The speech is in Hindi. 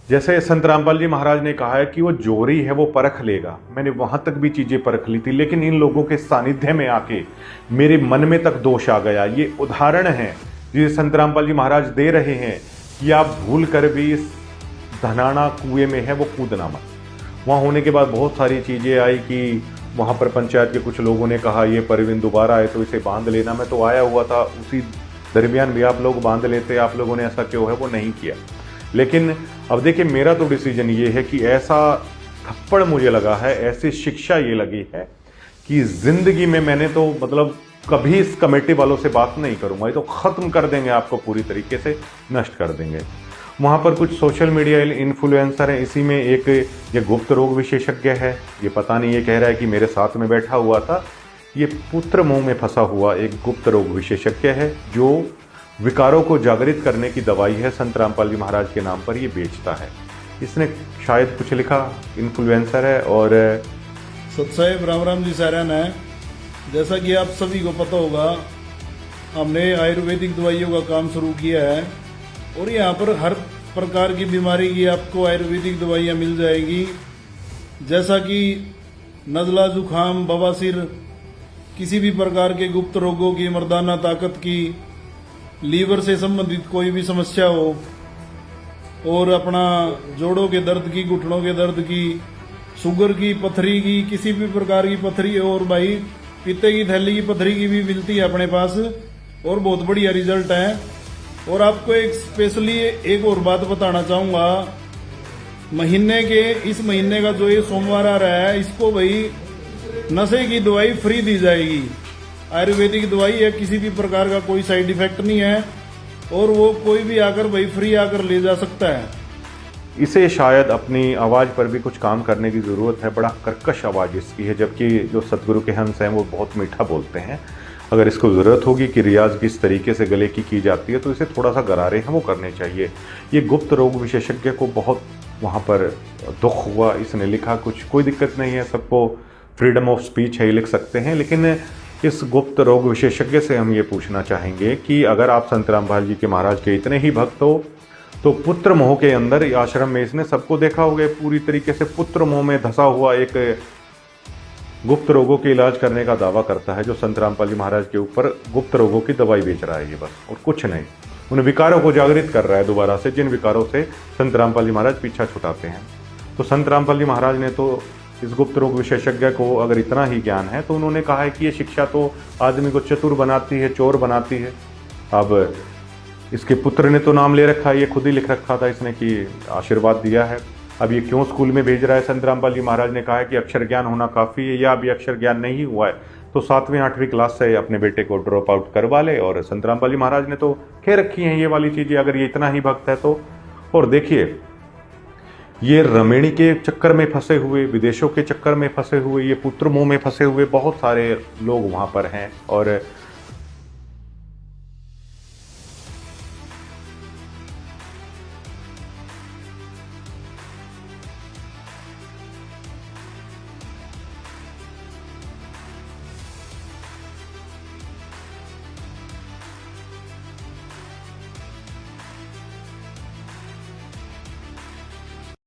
जैसे संत रामपाल जी महाराज ने कहा है कि वो जोरी है वो परख लेगा, मैंने वहां तक भी चीजें परख ली थी, लेकिन इन लोगों के सानिध्य में आके मेरे मन में तक दोष आ गया। ये उदाहरण है जिसे संत रामपाल जी महाराज दे रहे हैं कि आप भूल कर भी इस धनाना कुएं में है वो कूदना मत। वहाँ होने के बाद बहुत सारी चीज़ें आई कि वहाँ पर पंचायत के कुछ लोगों ने कहा ये परवीन दोबारा आए तो इसे बांध लेना। मैं तो आया हुआ था, उसी दरमियान भी आप लोग बांध लेते, आप लोगों ने ऐसा क्यों है वो नहीं किया। लेकिन अब देखिए मेरा तो डिसीजन ये है कि ऐसा थप्पड़ मुझे लगा है, ऐसी शिक्षा ये लगी है कि जिंदगी में मैंने तो मतलब कभी इस कमेटी वालों से बात नहीं करूंगा, ये तो ख़त्म कर देंगे, आपको पूरी तरीके से नष्ट कर देंगे। वहाँ पर कुछ सोशल मीडिया इन्फ्लुएंसर हैं, इसी में एक ये गुप्त रोग विशेषज्ञ है, ये पता नहीं, ये कह रहा है कि मेरे साथ में बैठा हुआ था, ये पुत्र मोह में फंसा हुआ एक गुप्त रोग विशेषज्ञ है जो विकारों को जागृत करने की दवाई है संत रामपाल जी महाराज के नाम पर ये बेचता है। इसने शायद कुछ लिखा, इन्फ्लुएंसर है। और सतसाहेब राम राम जी सारण है। जैसा कि आप सभी को पता होगा, हमने आयुर्वेदिक दवाइयों का काम शुरू किया है और यहाँ पर हर प्रकार की बीमारी की आपको आयुर्वेदिक दवाइयाँ मिल जाएगी, जैसा कि नज़ला, जुखाम, बवासीर, किसी भी प्रकार के गुप्त रोगों की, मर्दाना ताकत की, लीवर से संबंधित कोई भी समस्या हो, और अपना जोड़ों के दर्द की, घुटनों के दर्द की, शुगर की, पथरी की, किसी भी प्रकार की पथरी, और भाई पीते की थैली की पथरी की भी मिलती है अपने पास और बहुत बढ़िया रिजल्ट है। और आपको एक स्पेशली एक और बात बताना चाहूँगा, इस महीने का जो ये सोमवार आ रहा है, इसको भाई नशे की दवाई फ्री दी जाएगी। आयुर्वेदिक दवाई है, किसी भी प्रकार का कोई साइड इफेक्ट नहीं है और वो कोई भी आकर भाई फ्री आकर ले जा सकता है। इसे शायद अपनी आवाज़ पर भी कुछ काम करने की ज़रूरत है, बड़ा कर्कश आवाज़ इसकी है, जबकि जो सतगुरु के हंस हैं वो बहुत मीठा बोलते हैं। अगर इसको ज़रूरत होगी कि रियाज किस तरीके से गले की जाती है तो इसे थोड़ा सा गरारे हैं वो करने चाहिए। ये गुप्त रोग विशेषज्ञ को बहुत वहाँ पर दुख हुआ, इसने लिखा, कुछ कोई दिक्कत नहीं है, सबको फ्रीडम ऑफ स्पीच है, ये लिख सकते हैं। लेकिन इस गुप्त रोग विशेषज्ञ से हम ये पूछना चाहेंगे कि अगर आप संत रामपाल जी के महाराज के इतने ही भक्त हो तो पुत्र मोह के अंदर आश्रम में इसने सबको देखा होगा, पूरी तरीके से पुत्र मोह में धंसा हुआ एक गुप्त रोगों के इलाज करने का दावा करता है, जो संत रामपाल जी महाराज के ऊपर गुप्त रोगों की दवाई बेच रहा है ये बस, और कुछ नहीं। उन विकारों को जागृत कर रहा है दोबारा से, जिन विकारों से संत रामपाल जी महाराज पीछा छुटाते हैं। तो संत रामपाल जी महाराज ने तो इस गुप्त रोग विशेषज्ञ को अगर इतना ही ज्ञान है तो उन्होंने कहा है कि ये शिक्षा तो आदमी को चतुर बनाती है, चोर बनाती है। अब इसके पुत्र ने तो नाम ले रखा है, ये खुद ही लिख रखा था इसने कि आशीर्वाद दिया है। अब ये क्यों स्कूल में भेज रहा है? संत रामपाल जी महाराज ने कहा है कि अक्षर ज्ञान होना काफ़ी है, या अभी अक्षर ज्ञान नहीं हुआ है तो 7वीं 8वीं क्लास से अपने बेटे को ड्रॉप आउट करवा ले। और संत रामपाल जी महाराज ने तो कह रखी हैं ये वाली चीज़ें, अगर ये इतना ही भक्त है तो। और देखिए ये रमेणी के चक्कर में फंसे हुए, विदेशों के चक्कर में फंसे हुए, ये पुत्र मोह में फंसे हुए बहुत सारे लोग वहाँ पर हैं। और